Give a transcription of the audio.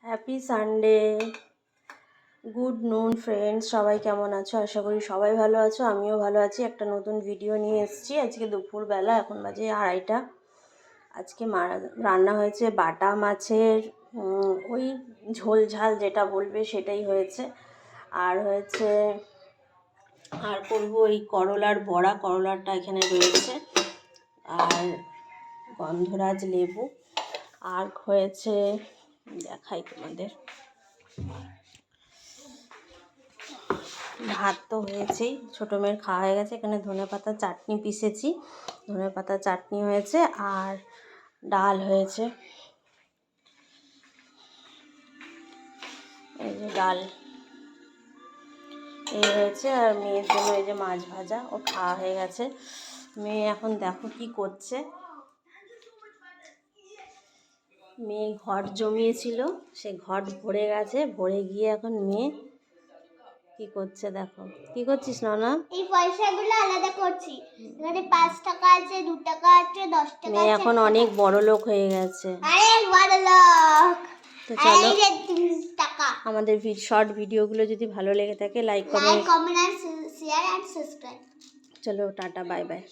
Happy Sunday, good নুন friends. সবাই কেমন আছো? আশা করি সবাই ভালো আছো, আমিও ভালো আছি। একটা নতুন ভিডিও নিয়ে এসেছি আজকে দুপুরবেলা, এখন বাজে 2:30। আজকে রান্না হয়েছে বাটা মাছের ওই ঝোল ঝাল যেটা বলবে সেটাই হয়েছে। আর হয়েছে আর করবো ওই করলার বড়া, করলাটা এখানে রয়েছে, আর গন্ধরাজ লেবু, আর হয়েছে দেখাই তোমাদের, ভাত তো হয়েছেই, ছোটো মেয়ের খাওয়া হয়ে গেছে। এখানে ধনেপাতা চাটনি পিষেছি, ধনেপাতা চাটনি হয়েছে, আর ডাল হয়েছে, এই যে ডাল এই হয়েছে। আর মেয়ের জন্য এই যে মাছ ভাজা, ও খাওয়া হয়ে গেছে। মেয়ে এখন দেখো কি করছে, মেয়ে ঘট জমিয়েছিল, সে ঘট ভরে গেছে, ভরে গিয়ে এখন মেয়ে কি করছে দেখো। কি করছিস নানা? এই পয়সাগুলো আলাদা করছি। এখানে 5 টাকা আছে, 2 টাকা আছে, 10 টাকা আছে। মেয়ে এখন অনেক বড় লোক হয়ে গেছে। অনেক বড় লোক। তো চলো, এই যে 3 টাকা। আমাদের শর্ট ভিডিওগুলো যদি ভালো লেগে থাকে লাইক কমেন্ট কমেন্ট, আর শেয়ার আর সাবস্ক্রাইব। চলো টাটা, বাই বাই।